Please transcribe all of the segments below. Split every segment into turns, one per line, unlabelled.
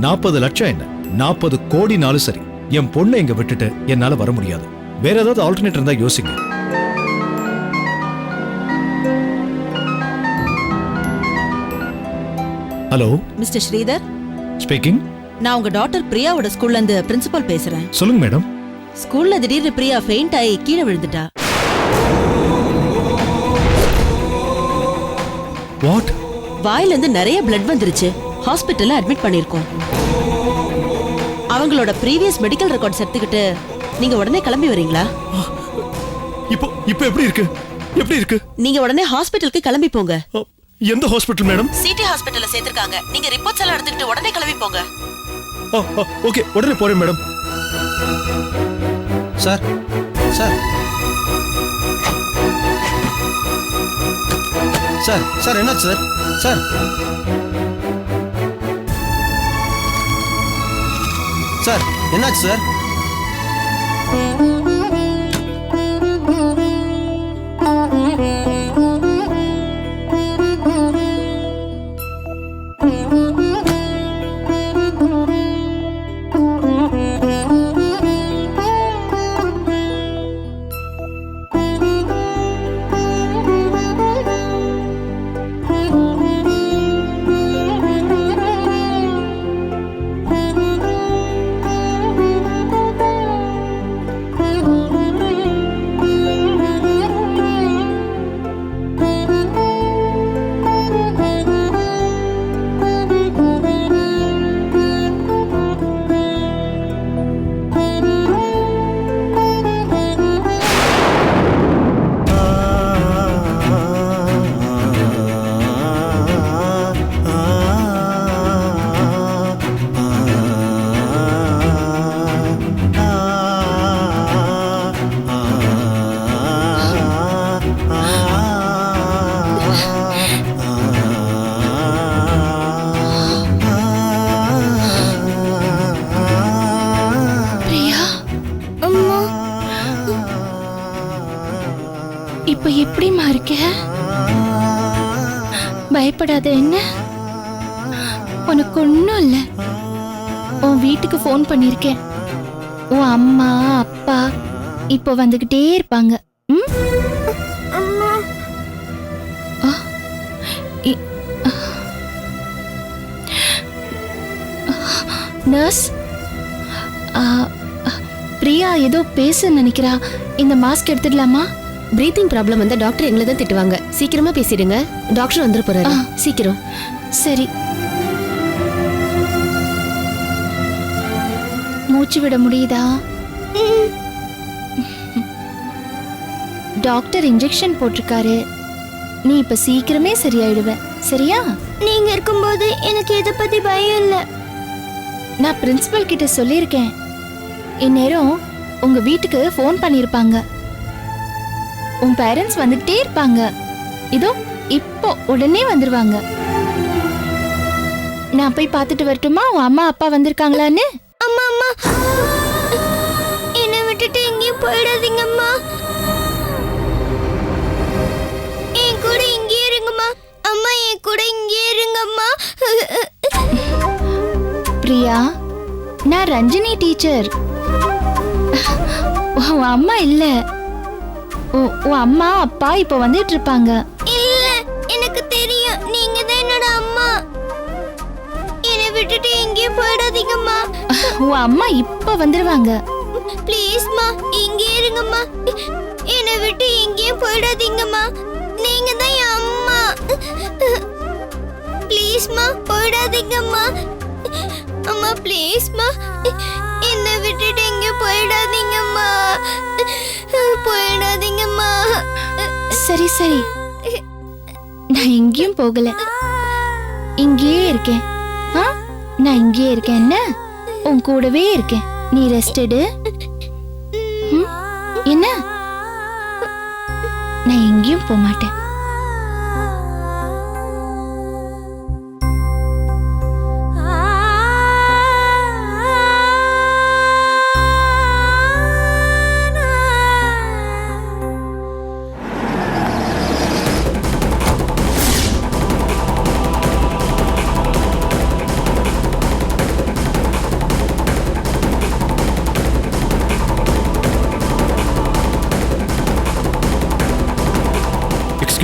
40 லட்சம் என்ன 40 கோடினாலும் சரி என் பொண்ணை இங்க விட்டுட்டு என்னால வர முடியாது. வேற ஏதாவது ஆல்டர்னேட் இருந்தா யோசிங்க. Hello
mister Sridhar
speaking.
நான் உங்க டாக்டர் பிரியாவோட ஸ்கூல்ல இருந்து பிரின்சிபல் பேசுறேன்.
சொல்லுங்க மேடம்.
ஸ்கூல்ல திடீர்னு பிரியா ஃபெயிண்ட் ஆகி கீழே விழுந்துட்டா.
வாட்?
வாயில இருந்து நிறைய பிளட் வந்துருச்சு. ஹாஸ்பிடல்ல அட்மிட் பண்ணிருக்கோம். அவங்களோட ப்ரீவியஸ் மெடிக்கல் ரெக்கார்ட்ஸ் எடுத்துக்கிட்டு நீங்க உடனே கிளம்பி வரீங்களா?
இப்போ இப்போ எப்படி இருக்கு? எப்படி இருக்கு?
நீங்க உடனே ஹாஸ்பிடலுக்கு கிளம்பி போங்க.
எந்த ஹாஸ்பிடல் மேடம்?
சிட்டி ஹாஸ்பிடல்ல சேர்த்திருக்காங்க. நீங்க ரிப்போர்ட்ஸ் எல்லாம் எடுத்துக்கிட்டு உடனே கிளம்பி போங்க.
ஓகே, உடனே போறேன் madam.
Sir sir sir sir என்னாச்சு சார்? சார் சார் என்னாச்சு சார்?
இப்ப எப்படிமா இருக்க? பயப்படாத, என்ன உனக்கு ஒண்ணும் இல்ல. உன் வீட்டுக்கு ஃபோன் பண்ணிருக்கேன். உன் அம்மா அப்பா இப்ப வந்துகிட்டே இருப்பாங்க. நர்ஸ், பிரியா ஏதோ பேச நினைக்கிறா. இந்த மாஸ்க் எடுத்துடலாமா?
பிரீத்திங் ப்ராப்ளம் வந்தா டாக்டர் எங்களை தான் திட்டுவாங்க. சீக்கிரமா பேசிடுங்க, டாக்டர் வந்துட போறாரு. சீக்கிரம்.
சரி. மூச்சு விட முடியுதா? டாக்டர் இன்ஜெக்ஷன் போட்டிருக்காரு. நீ இப்ப சீக்கிரமே சரியாயிடுவ. சரியா?
நீங்க இருக்கும்போது எனக்கு இத பத்தி பயம் இல்ல.
நான் பிரின்சிபல் கிட்ட சொல்லியிருக்கேன். இந்நேரம் உங்க வீட்டுக்கு ஃபோன் பண்ணிருப்பாங்க. உன் பேரண்ட்ஸ் வந்துட்டே இருப்பாங்க. இதோ இப்போ உடனே வந்துருவாங்க. நான் போய் பார்த்துட்டு வரட்டுமா உன் அம்மா அப்பா வந்திருக்காங்களான்னு?
அம்மா அம்மா, என்னை விட்டுட்டு எங்கேயும் போயிடாதீங்க அம்மா. என் கூட இங்கே இருங்கம்மா. அம்மா என் கூட இங்கே இருங்கம்மா.
பிரியா, நான் ரஞ்சினி டீச்சர். உன் அம்மா இல்ல. உன் அம்மா அப்பா இப்ப வந்துட்டு இருப்பாங்க.
இல்ல, எனக்கு தெரியும் நீங்க தான் என்னோட அம்மா. என்னை விட்டுட்டு எங்கேயும் போயிடாதீங்கம்மா.
உன் அம்மா இப்ப வந்துருவாங்க.
ப்ளீஸ்மா, இங்கே இருங்கம்மா. என்னை விட்டு எங்கேயும் போயிடாதீங்கம்மா. நீங்க தான் என் அம்மா. ப்ளீஸ்மா, போயிடாதீங்கம்மா. அம்மா ப்ளீஸ்மா, என்னை விட்டுட்டு எங்கேயும் போயிடாதீங்கம்மா. போயிடாதீங்கம்மா.
சரி சரி, நான் எங்கேயும் போகல, இங்கேயே இருக்கேன். நான் இங்கேயே இருக்கேன். என்ன, உன் கூடவே இருக்கேன். நீ ரெஸ்ட் எடு. என்ன, நான் எங்கேயும் போக மாட்டேன்.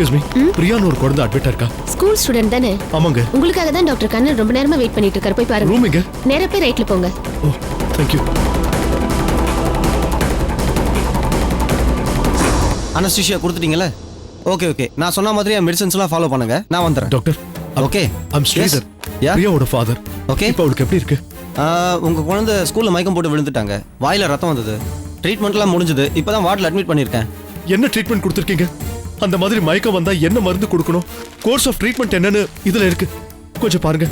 எக்ஸ்கியூஸ் மீ, பிரியான்னு ஒரு குழந்தை அட்மிட்டா இருக்கா?
ஸ்கூல் ஸ்டூடெண்ட் தானே?
ஆமாங்க.
உங்களுக்காக தான் டாக்டர் கண்ணன் ரொம்ப நேரமா வெயிட் பண்ணிட்டு இருக்காரு. போய் பாருங்க.
ரூம் எங்க?
நேரா போய் ரைட்ல போங்க.
Oh, thank you.
அனஸ்தீஷியா கொடுத்துட்டீங்களே? ஓகே ஓகே, நான் சொன்ன மாதிரி மெடிசன்ஸ்லாம் ஃபாலோ பண்ணுங்க. நான் வந்துடுறேன்.
Doctor,
okay.
I'm Sridhar,
yeah
பிரியாவோட ஃபாதர்.
ஓகே.
இப்போ அவளுக்கு எப்படி இருக்கு?
உங்க குழந்தை ஸ்கூல்ல மயக்கம் போட்டு விழுந்துட்டாங்க. வாயில ரத்தம் வந்தது. ட்ரீட்மெண்ட்லாம் முடிஞ்சது. இப்பதான் வார்டில் அட்மிட் பண்ணியிருக்கேன்.
என்ன ட்ரீட்மெண்ட் கொடுத்துருக்கீங்க? அந்த மாதிரி மயக்கம் வந்தா என்ன மருந்து கொடுக்கணும்? கோர்ஸ் ஆஃப் ட்ரீட்மெண்ட் என்னன்னு இதுல இருக்கு, கொஞ்சம் பாருங்க.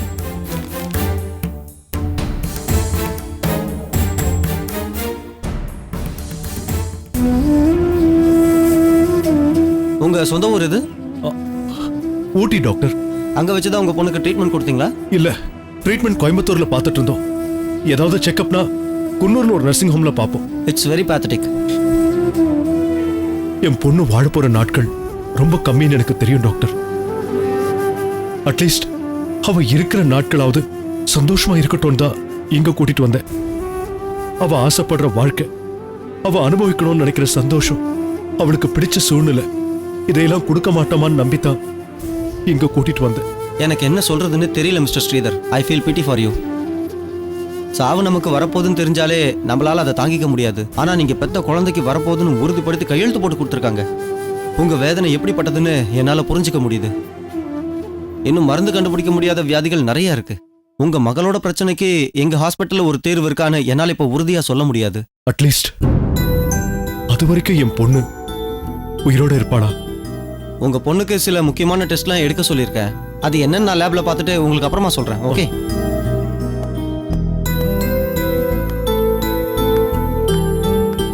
உங்க சொந்த ஊர் இது?
ஊட்டி டாக்டர்.
அங்க வச்சுதான் உங்க பொண்ணுக்கு ட்ரீட்மெண்ட் கொடுத்தீங்களா?
இல்ல, ட்ரீட்மெண்ட் கோயம்புத்தூர்ல பார்த்துட்டு இருந்தோம். ஏதாவது செக்அப்னா குன்னூர்ல ஒரு நர்சிங் ஹோம்ல பார்ப்போம்.
It's very pathetic.
என் பொண்ணு வாழ போற நாட்கள் ரொம்ப கம்மின்னு எனக்கு தெரியும் டாக்டர். அட்லீஸ்ட் அவ இருக்கிற நாட்களாவது சந்தோஷமா இருக்கட்டும் தான் இங்க கூட்டிட்டு வந்தேன். அவ ஆசைப்படுற வாழ்க்கை, அவ அனுபவிக்கணும்னு நினைக்கிற சந்தோஷம், அவளுக்கு பிடிச்ச சூழ்நிலை, இதையெல்லாம் கொடுக்க மாட்டோமான்னு நம்பித்தான் இங்க கூட்டிட்டு வந்தேன்.
எனக்கு என்ன சொல்றதுன்னு தெரியல mister Sridhar. I feel pity for you. சாவு நமக்கு வரப்போகுதுன்னு தெரிஞ்சாலே நம்மளால அதை தாங்கிக்க முடியாது. ஆனா நீங்க பெத்த குழந்தைக்கு வரப்போகுதுன்னு உறுதிப்படுத்தி கையெழுத்து போட்டு கொடுத்துருக்காங்க. உங்க வேதனை எப்படிப்பட்டதுன்னு என்னால புரிஞ்சுக்க முடியுது. இன்னும் மருந்து கண்டுபிடிக்க முடியாத வியாதிகள் நிறைய இருக்கு. உங்க மகளோட பிரச்சனைக்கு எங்க ஹாஸ்பிட்டல்ல ஒரு தேர்வு இருக்கான்னு என்னால இப்ப உறுதியா சொல்ல முடியாது.
அட்லீஸ்ட் அது வரைக்கும் என் பொண்ணு உயிரோட இருப்பாளா?
உங்க பொண்ணுக்கு சில முக்கியமான டெஸ்ட்லாம் எடுக்க சொல்லியிருக்கேன். அது என்னன்னு நான் லேப்ல பார்த்துட்டு உங்களுக்கு அப்புறமா சொல்றேன். ஓகே?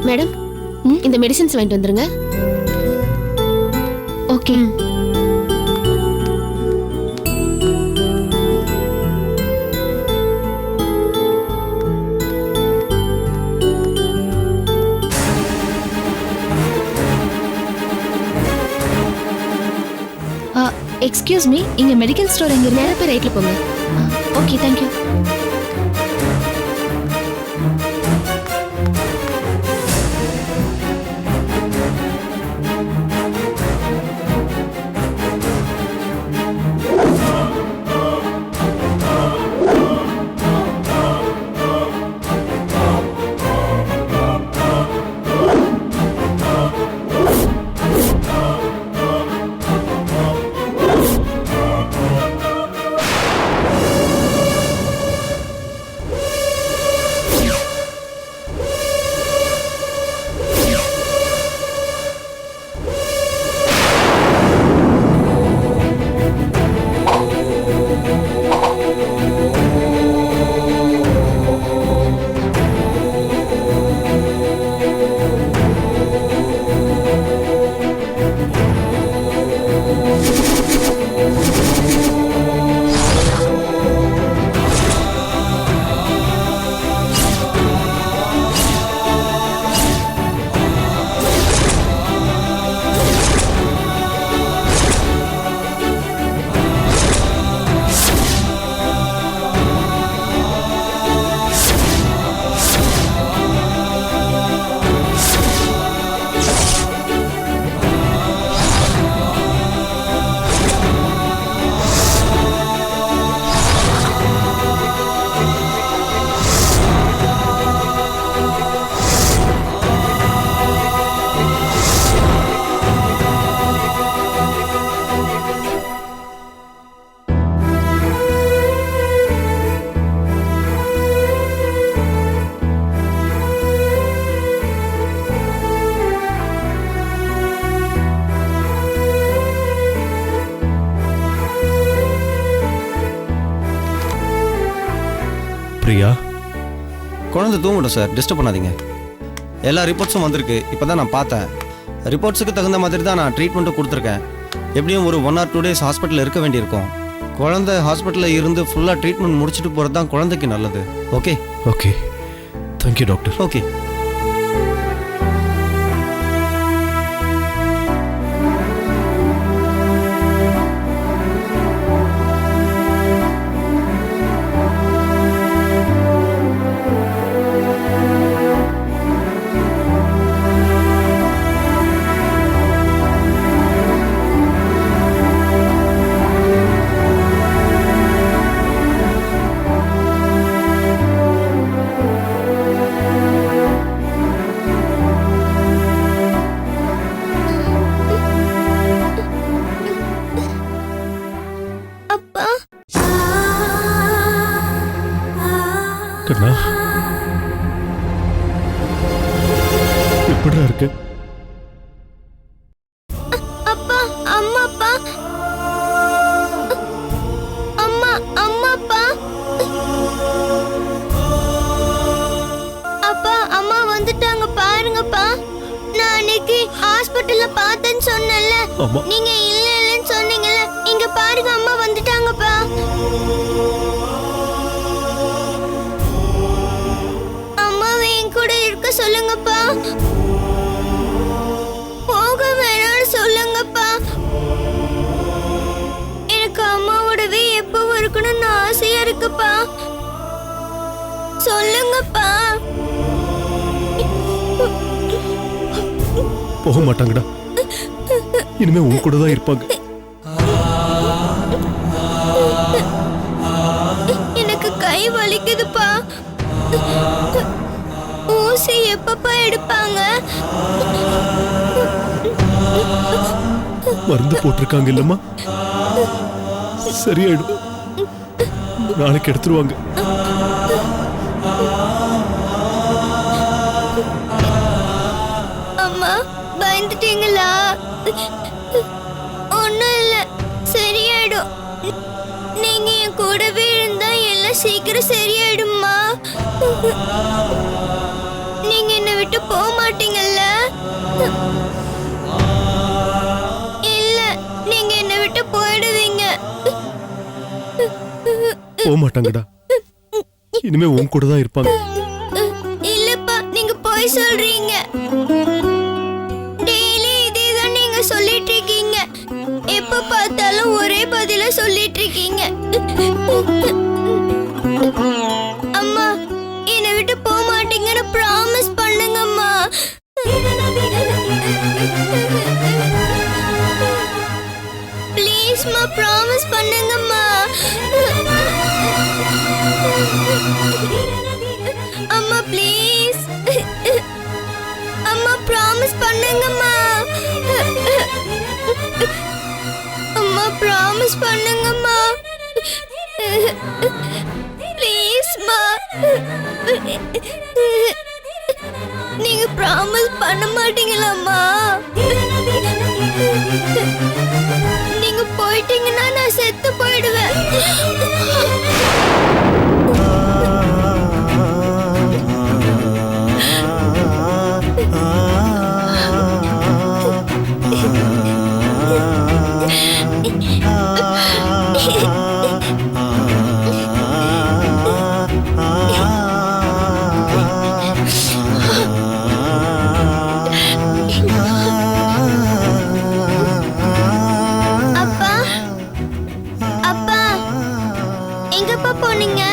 மேடம், இந்த மெடிசன்ஸ் வாங்கிட்டு வந்துருங்க.
ஓகே. எக்ஸ்கியூஸ் மீ, இங்க மெடிக்கல் ஸ்டோர் எங்க இருக்கு?
நேரா போய் ரைட்ல போங்க.
Okay, thank you.
பிரியா,
குழந்தை தூங்கட்டும் சார், டிஸ்டர்ப் பண்ணாதீங்க. எல்லா ரிப்போர்ட்ஸும் வந்திருக்கு. இப்போதான் நான் பார்த்தேன். ரிப்போர்ட்ஸுக்கு தகுந்த மாதிரி தான் நான் ட்ரீட்மெண்ட்டும் கொடுத்துருக்கேன். எப்படியும் ஒரு 1 or 2 days ஹாஸ்பிட்டலில் இருக்க வேண்டியிருக்கும். குழந்தை ஹாஸ்பிட்டலில் இருந்து ஃபுல்லாக ட்ரீட்மெண்ட் முடிச்சுட்டு போகிறது தான் குழந்தைக்கு நல்லது. Okay?
Okay, thank you doctor.
Okay.
ஹாஸ்பிடல்ல பார்த்தேன்னு சொன்னல.
ஆமா.
நீங்க இல்லன்னு சொன்னீங்கல. இங்க பாருங்க அம்மா வந்துட்டாங்கப்பா. அம்மாவை என் கூட இருக்க சொல்லுங்கப்பா. போக வேணாம்னு சொல்லுங்கப்பா. எனக்கு அம்மாவோடவே எப்பவும் இருக்கணும்னு ஆசையா இருக்குப்பா. சொல்லுங்கப்பா.
போக மாட்டாங்கடா. இனிமே உன் கூட தான் இருப்பாங்க.
எனக்கு கை வலிக்குதுப்பா. ஊசி எப்பப்பா எடுப்பாங்க?
மருந்து போட்டிருக்காங்க இல்லம்மா, சரியாயிடும். நாளைக்கு எடுத்துருவாங்க.
அம்மா பயந்துட்டீங்களா? ஒண்ணும் இல்ல, சரியாயிடும். நீங்க என் கூடவே இருந்தா எல்லாம் சீக்கிரம் சரியாயிடும்மா. நீங்க என்னை விட்டு போக மாட்டீங்கல்ல? இல்ல, நீங்க என்னை விட்டு போயிடுவீங்க.
போக மாட்டாங்கடா. இனிமே உன் கூட தான் இருப்பாங்க.
இல்லப்பா, நீங்க போய் சொல்றீங்க. டெய்லி இதேதான் நீங்க சொல்லிட்டு இருக்கீங்க. எப்ப பார்த்தாலும் ஒரே பதில சொல்லிட்டு இருக்கீங்க. அம்மா, என்னை விட்டு போக மாட்டீங்கன்னு ப்ராமிஸ் பண்ணுங்கம்மா. ப்ளீஸ்மா, ப்ராமிஸ் பண்ணுங்கம்மா. அம்மா ப்ளீஸ். அம்மா ப்ராமிஸ் பண்ணுங்கம்மா. அம்மா ப்ராமிஸ் பண்ணுங்கம்மா. ப்ளீஸ்மா. நீங்க ப்ராமிஸ் பண்ண மாட்டீங்களாம்மா? நீங்க போயிட்டீங்கன்னா நான் செத்து போயிடுவேன். அப்பா, அப்பா, எங்கப்பா போனீங்க?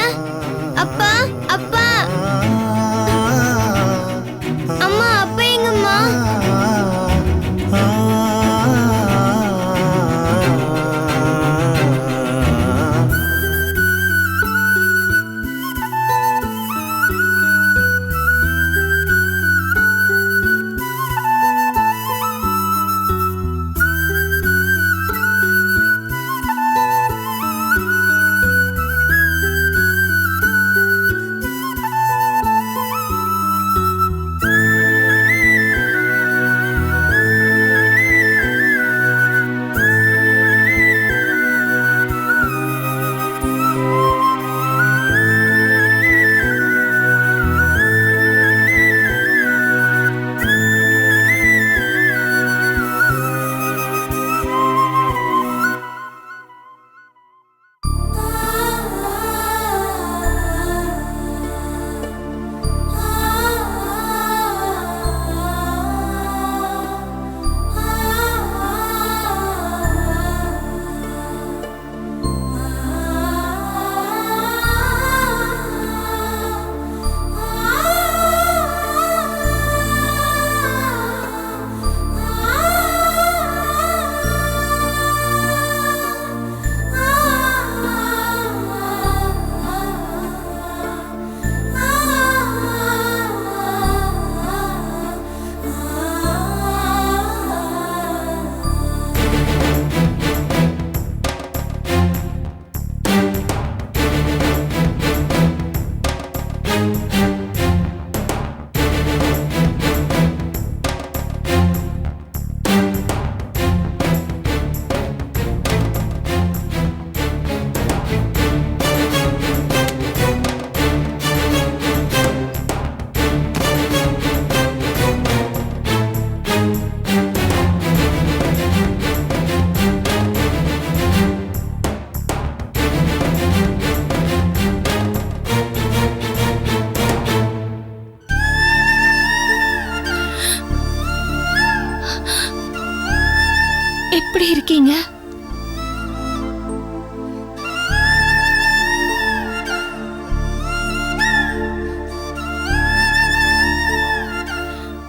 எப்படி இருக்கீங்க?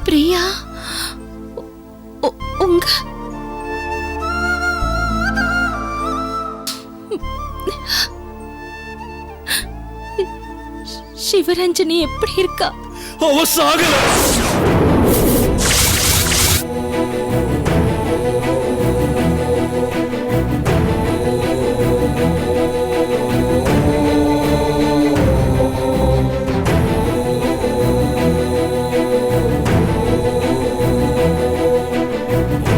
பிரியா, உங்க சிவரஞ்சனி எப்படி இருக்கா?
அவ சாகல.